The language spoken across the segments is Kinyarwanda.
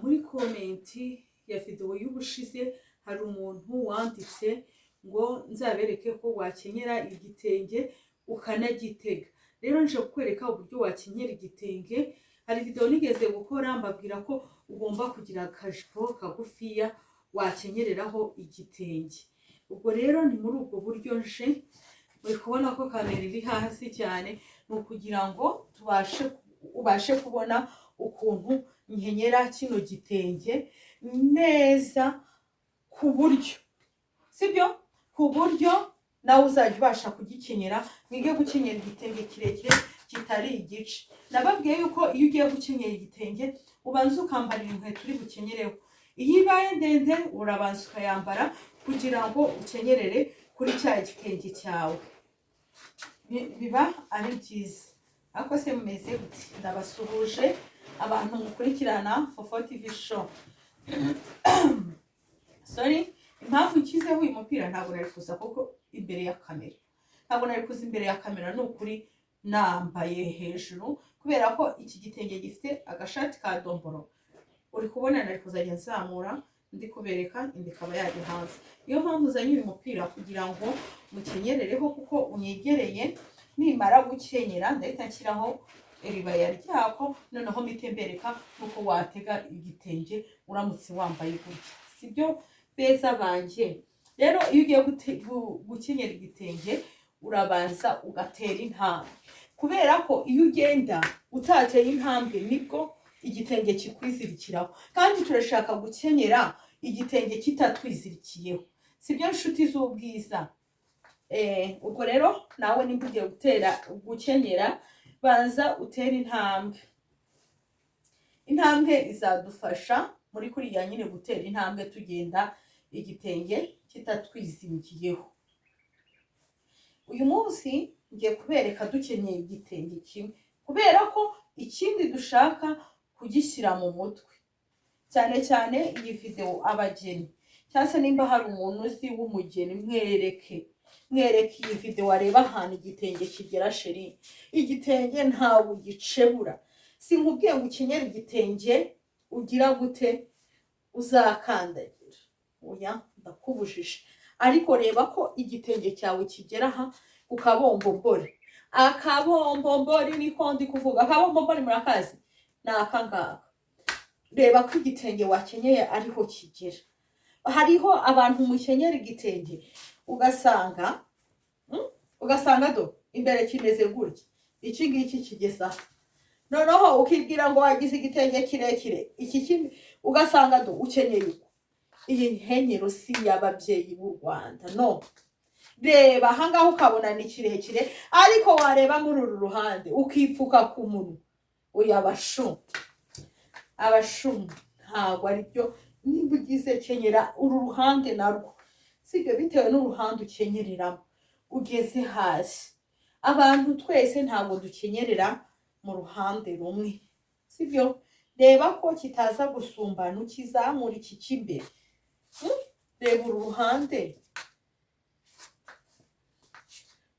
muri komenti ya video y'ubushize hari umuntu wanditse ngo nzabereke ko wakenyera igitenge ukanagitega. Rero nje kukwereka uburyo wakenyera igitenge. Hari video nigeze gukora mbabwira ko ugomba kugira akajipo kagufiya wakenyereraho igitenge. Ubwo rero ni muri ubwo buryo nje, muri kubona ko kamera iri hasi cyane, ni ukugira ngo ubashe kubona ukuntu nkenyera kino gitenge neza ku buryo, sibyo? Ku buryo nawe uzajya ubasha kugikenyera, mwige gukenyera igitenge kirekire kitari igice. Nababwiye yuko iyo ugiye gukenyera igitenge ubanza ukambarira inkweto uri bukenyereho. Iyo ibaye ndende urabanza ukayambara kugira ngo ukenyerere kuri cya gitenge cyawe, biba ari byiza. Ariko se mumeze gute? Ndabasuhuje abantu mukurikirana Fofo TV show. Sorry, impamvu nshyizeho uyu mupira ntabwo nari kuza kuko imbere ya kamera. Ntabwo nari kuza imbere ya kamera, ni ukuri nambaye hejuru kubera ko iki gitenge gifite agashati ka domboro. Uri kubona nari kuzajya nzamura ndi kubereka indi kaba yaje hanze. Niyo mpamvu uzanye uyu mupira kugira ngo mukenyerereho kuko unyegereye. Nimara gukenyera ndahita nshyiraho iribaya ryako, noneho mpite mbereka nuko watega igitenge uramutse wambaye gutya, sibyo beza banje? Rero iyo ugiye gukenyera igitenge urabanza ugatera intambwe, kubera ko iyo ugenda utateye intambwe nibwo igitenge kikwizirikiraho, kandi turashaka gukenyera igitenge kitatwizirikiyeho, sibyo nshuti z'ubwiza? Ubwo rero nawe nimba ugiye gukenyera banza utere intambwe. Intambwe izadufasha muri kuriya nyine gutera intambwe tugenda igitenge kitatwizingiyeho. Uyu munsi ngiye kubereka dukenyeye igitenge kimwe, kubera ko ikindi dushaka kugishyira mu mutwe, cyane cyane iyi video abageni, cyangwa se nimba hari umuntu uzi w'umugeni mwereke iyi video wareba ahantu igitenge kigera sheri. Igitenge ntawe ugicebura. Sinkubwiye ngo ukenyere igitenge ugira gute uzakandagira, oya ndakubujije. Ariko reba ko igitenge cyawe kigera aha ukabombombori. Akabombombori niko ndi kuvuga. Akabombombori murakazi? Ni aka ngaka. Reba ko igitenge wakenyeye ariho kigera. Hariho abantu mukenyera igitenge ugasanga do imbere kimeze gutya, iki ngiki kigeza noneho ukibwira ngo wagize igitenge kirekire, iki ugasanga do ukenyeye uko. Iyi nkenyero si y'ababyeyi b'u Rwanda, no. Reba ahangaha ukabona ni kirekire, ariko wareba muri uru ruhande ukipfuka ku munwa. Oya abashumu ntabwo ari byo. Nimba ugize kenyera uru ruhande narwo, sibyo? Bitewe n'uruhande ukenyereramo ugeze hasi. Abantu twese ntabwo dukenyerera mu ruhande rumwe, sibyo? Reba ko kitaza gusumbana, ukizamura iki cy'imbere. Reba uru ruhande,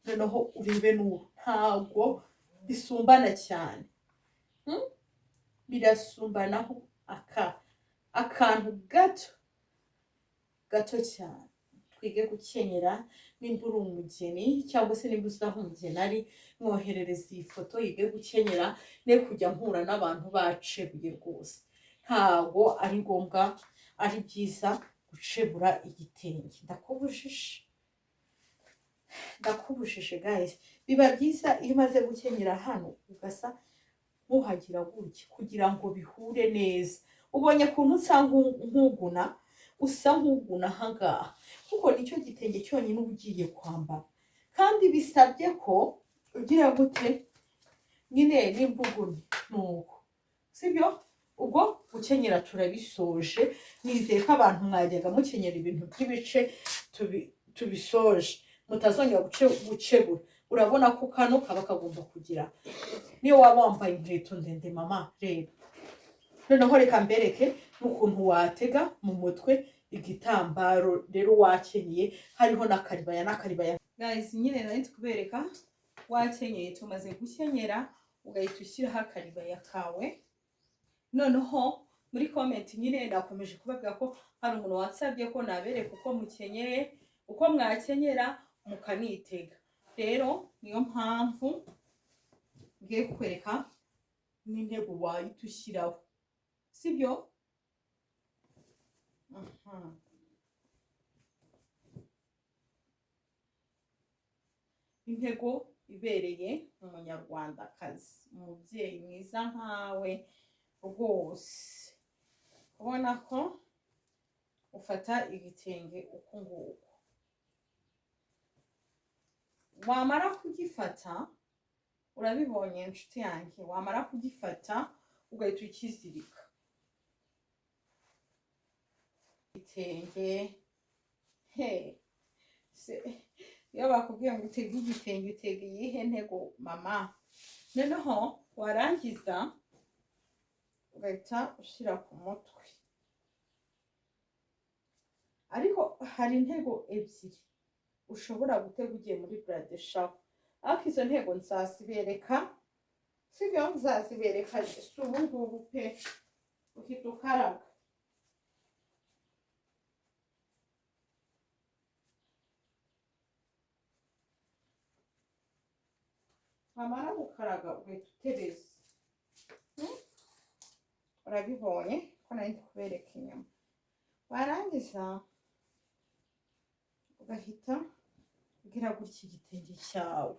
noneho urebe n'uru. Ntabwo bisumbana cyane, birasumbanaho akantu gato cyane. Twige gukenyera. Nimba uri umugeni cyangwa se nimba uzi aho umugeni ari, mwoherereza iyi foto yige gukenyera, ne kujya mpura n'abantu bacebuye rwose. Ntabwo ari ngombwa, ari byiza gucebura igitenge. Ndakubujije guys. Biba byiza iyo umaze gukenyera hano ugasa nkuhagira gutya kugira ngo bihure neza. Ubonye kuntu usa nk'uguna ahangaha, kuko nicyo gitenge cyonyine uba ugiye kwambara, kandi bisabye ko ugira gute nyine n'imbuguni nuko, sibyo? Ubwo gukenyera turabisoje. Nizeye ko abantu mwajyaga mukenyera ibintu by'ibice tubisoje, mutazongera gucebura. Urabona ko kano kaba kagomba kugira, niyo waba wambaye inkweto ndende mama. Reba noneho reka mbereke n'ukuntu watega mu mutwe igitambaro rero wakenyeye hariho n'akaribaya. Guys, nyine nari kubereka wakenyeye, tumaze gukenyera ugahita ushyiraho akaribaya kawe, noneho muri comment nyine nakomeje kubabwira ko hari umuntu wansabye ko nabereka uko mukenyeye, uko mwakenyera mukanitega. Rero niyo mpamvu ngiye kukwereka n'intego wahita ushyiraho, sibyo? Intego ibereye umunyarwandakazi, umubyeyi mwiza nkawe rwose, ubona ko ufata igitenge uku nguku, wamara kugifata, urabibonye inshuti yanjye, wamara kugifata ugahita ukizirika. Igitenge iyo bakubwiye ngo utege igitenge utege iyihe ntego mama? Noneho warangiza ugahita ushyira ku mutwe. Ariko hari intego ebyiri ushobora gutega ugiye muri bride shower, ariko izo ntego nzazibereka, sibyo? Nzazibereka si ubu ngubu pe, uhita ukaraga. Wamara gukaraga ugahita utereza. Urabibonye ko nari ndi kubereka inyuma. Warangiza ugahita ugira gutya igitenge cyawe,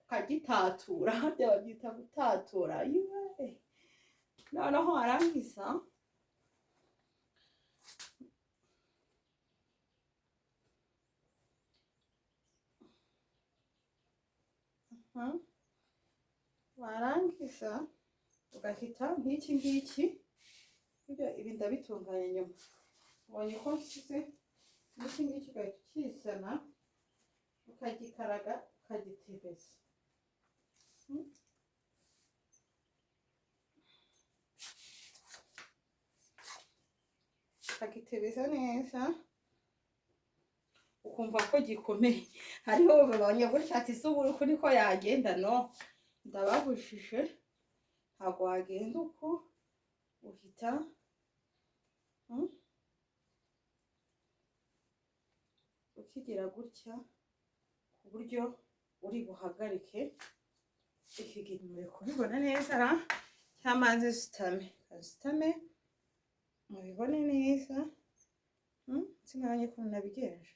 ukagitatura, babyita gutatura. Noneho warangiza ugahita nk'iki ngiki, ibi ndabitunganya nyuma. Ubonye ko nsize n'iki ngiki, ugahita ukizana ukagikaraga ukagitebeza. Ukagitebeza neza ukumva ko gikomeye. Hariho babonye gutya ati se ubu uko niko yagenda? No, ndababujije, ntabwo wagenda uko, uhita ukigira gutya ku buryo uri buhagarike iki kintu. Muri kubibona neza ra? Cyamaze zitame, mubibone neza. Sinabonye ko nabigenje.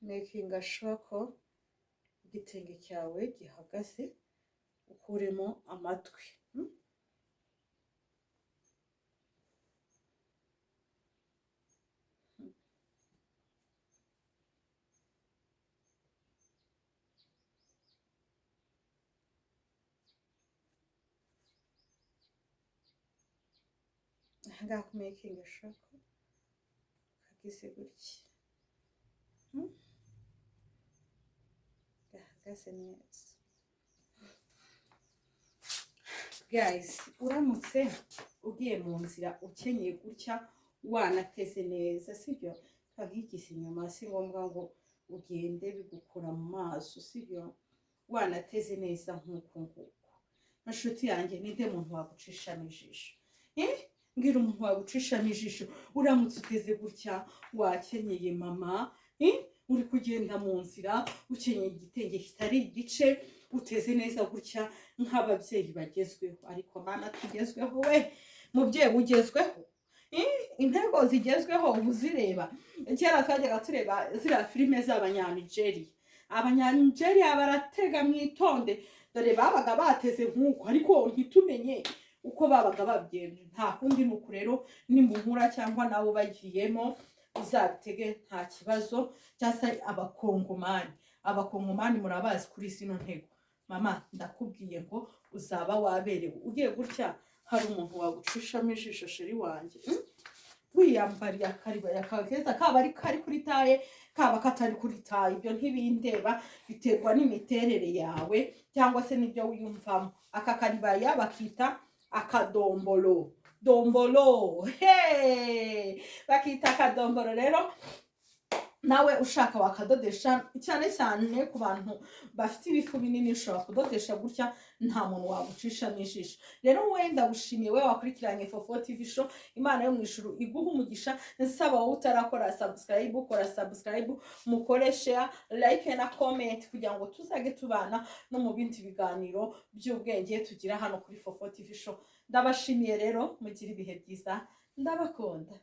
Making sure ko igitenge cyawe gihagaze, ukuremo amatwi. Ahangaha ku making sure ko kagize gutya, gahagaze neza. Guys, uramutse ugiye mu nzira ukenyeye gutya wanateze neza, sibyo? Kagigize inyuma, si ngombwa ngo ugende bigukura mu maso, sibyo? Wanateze neza nk'uko nguko. Nshuti yanjye, ninde muntu wagucisha n'ijisho? Mbwira umuntu wagucisha n'ijisho uramutse uteze gutya wakenyeye mama, uri kugenda mu nzira ukenyeye igitenge kitari igice, uteze neza gutya nk'ababyeyi bagezweho. Ariko mana tugezweho we, mubyeyi ugezweho, intego zigezweho ubu zireba. Kera twajyaga tureba ziriya filime z'abanyanigeriya. Abanyanigeriya baratega mwitonde, dore babaga bateze nk'uko, ariko ntitumenye uko babaga babyenje. Nta kundi nuko rero nimuhura cyangwa nabo bagiyemo uzabitege nta kibazo. Cyasa abakongomani murabazi kuri zino ntego. Mama ndakubwiye ngo uzaba waberewe ugiye gutya, hari umuntu wagucishamo ijisho sheri wanjye. Wiyambariye akaribaya keza, kaba ari kari kuri taye kaba katari kuri taye, ibyo ntibindeba, biterwa n'imiterere yawe cyangwa se n'ibyo wiyumvamo. Aka karibaya bakita akadombolo, bakita akadombolo. Rero nawe ushaka wakadodesha cyane cyane ku bantu bafite ibifu binini ushobora kudodesha gutya nta muntu wagucisha n'ijisho. Rero wenda gushimiye we wakurikiranye Fofo TV show, Imana yo mu ijuru iguha umugisha. Nsaba wowe utarakora subscribe, ukora subscribe, mukore share, like na comment kugira ngo tuzage tubana no mu bindi biganiro by'ubwenge tugira hano kuri Fofo TV show. Ndabashimiye rero, mugira ibihe byiza, ndabakunda.